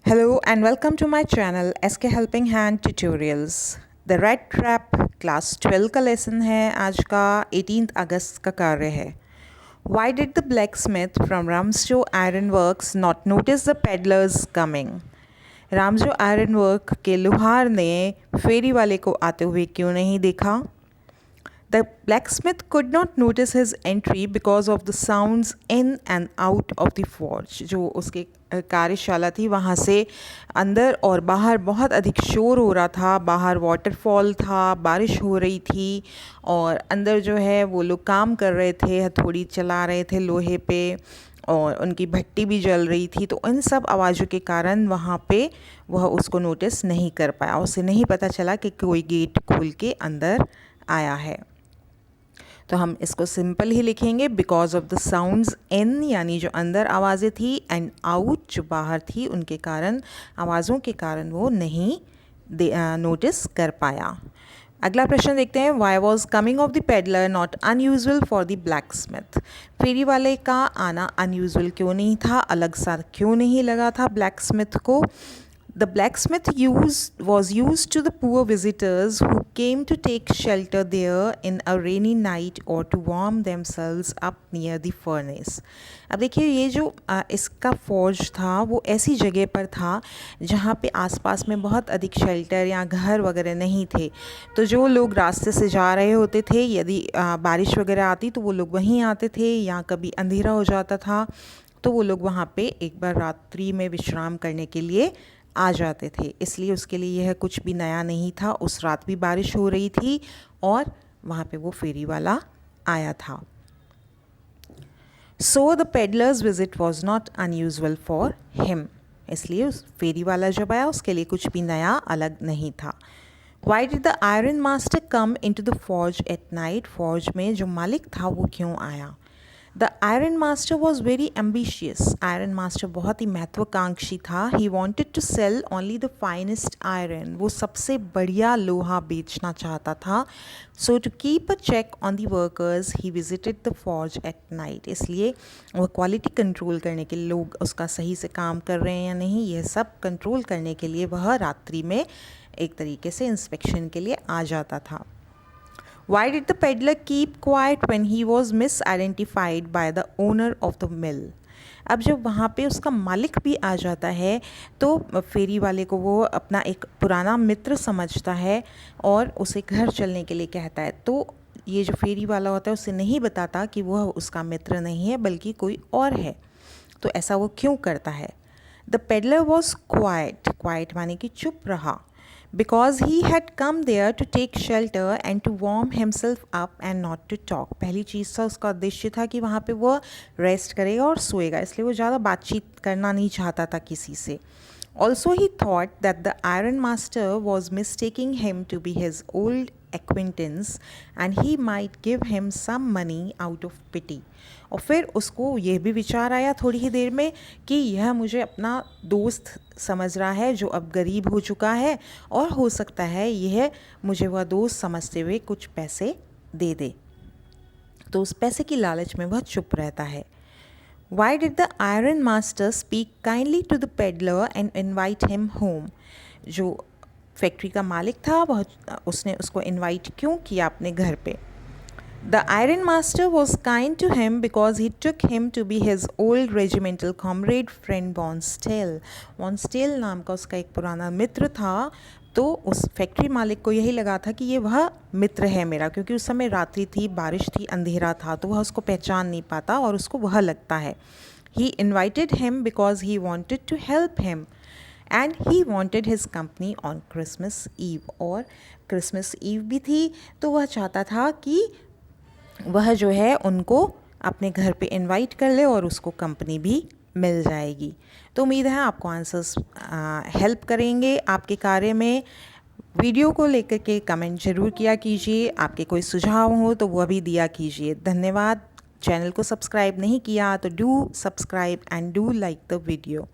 Hello and welcome to my channel SK Helping Hand Tutorials. The Red Trap class 12 का lesson है आज का 18 अगस्त का कार्य है. Why did the blacksmith from Ramsjo Iron Works not notice the peddlers coming? रामजो iron work के लोहार ने फेरी वाले को आते हुए क्यों नहीं देखा? The blacksmith could not notice his entry because of the sounds in and out of the forge. जो उसके कार्यशाला थी वहाँ से अंदर और बाहर बहुत अधिक शोर हो रहा था. बाहर वाटरफॉल था, बारिश हो रही थी और अंदर जो है वो लोग काम कर रहे थे, हथौड़ी चला रहे थे लोहे पे और उनकी भट्टी भी जल रही थी. तो इन सब आवाज़ों के कारण वहाँ पे वह उसको नोटिस नहीं कर पाया. उसे नहीं पता चला कि कोई गेट खोल के अंदर आया है. तो हम इसको सिंपल ही लिखेंगे. बिकॉज ऑफ द साउंड्स इन यानी जो अंदर आवाज़ें थी एंड आउट जो बाहर थी, उनके कारण आवाज़ों के कारण वो नहीं नोटिस कर पाया. अगला प्रश्न देखते हैं. Why was coming of the peddler not unusual for the blacksmith. फेरी वाले का आना अनयूजल क्यों नहीं था, अलग सा क्यों नहीं लगा था ब्लैक स्मिथ को? The blacksmith was used to the poor visitors who came to take shelter there in a rainy night or to warm themselves up near the furnace. अब देखिए ये जो इसका फौज था वो ऐसी जगह पर था जहाँ पे आसपास में बहुत अधिक शेल्टर या घर वगैरह नहीं थे. तो जो लोग रास्ते से जा रहे होते थे, यदि बारिश वगैरह आती तो वो लोग वहीं आते थे, या कभी अंधेरा हो जाता था तो वो लोग वहाँ पे एक बार रात्रि में विश्राम करने के लिए आ जाते थे. इसलिए उसके लिए यह कुछ भी नया नहीं था. उस रात भी बारिश हो रही थी और वहाँ पे वो फेरी वाला आया था. So the peddlers visit was not unusual for him. इसलिए उस फेरी वाला जब आया उसके लिए कुछ भी नया अलग नहीं था. Why did the iron master come in to the forge at night. Forge में जो मालिक था वो क्यों आया? The iron master was very ambitious. Iron master बहुत ही महत्वाकांक्षी था. He wanted to sell only the finest iron. वो सबसे बढ़िया लोहा बेचना चाहता था. So to keep a check on the workers he visited the forge at night. इसलिए वह क्वालिटी कंट्रोल करने के लिए, लोग उसका सही से काम कर रहे हैं या नहीं, यह सब कंट्रोल करने के लिए वह रात्रि में एक तरीके से इंस्पेक्शन के लिए आ जाता था. Why did the peddler keep quiet when he was misidentified by the owner of the mill? अब जब वहाँ पे उसका मालिक भी आ जाता है तो फेरी वाले को वो अपना एक पुराना मित्र समझता है और उसे घर चलने के लिए कहता है. तो ये जो फेरी वाला होता है उसे नहीं बताता कि वह उसका मित्र नहीं है बल्कि कोई और है. तो ऐसा वो क्यों करता है? The peddler was quite. Quite माने कि चुप रहा. Because he had come there to take shelter and to warm himself up and not to talk. पहली चीज़ था, उसका उद्देश्य था कि वहाँ पे वो रेस्ट करेगा और सोएगा, इसलिए वो ज़्यादा बातचीत करना नहीं चाहता था किसी से. Also he thought that the iron master was mistaking him to be his old acquaintance and he might give him some money out of pity. और फिर उसको यह भी विचार आया थोड़ी ही देर में कि यह मुझे अपना दोस्त समझ रहा है जो अब गरीब हो चुका है और हो सकता है यह मुझे वह दोस्त समझते हुए कुछ पैसे दे दे. तो उस पैसे की लालच में वह चुप रहता है. Why did the iron master speak kindly to the peddler and invite him home? जो फैक्ट्री का मालिक था वह उसने उसको इनवाइट क्यों किया अपने घर पे? The iron master was kind to him because he took him to be his old regimental comrade friend Bonstell. Bonstell नाम का उसका एक पुराना मित्र था. तो उस फैक्ट्री मालिक को यही लगा था कि ये वह मित्र है मेरा, क्योंकि उस समय रात्रि थी, बारिश थी, अंधेरा था, तो वह उसको पहचान नहीं पाता और उसको वह लगता है. He invited him because he wanted to help him and he wanted his company on Christmas Eve. और क्रिसमस ईव भी थी तो वह चाहता था कि वह जो है उनको अपने घर पे इनवाइट कर ले और उसको कंपनी भी मिल जाएगी. तो उम्मीद है आपको आंसर्स हेल्प करेंगे आपके कार्य में. वीडियो को लेकर के कमेंट ज़रूर किया कीजिए. आपके कोई सुझाव हो तो वह भी दिया कीजिए. धन्यवाद. चैनल को सब्सक्राइब नहीं किया तो do subscribe and do like the video.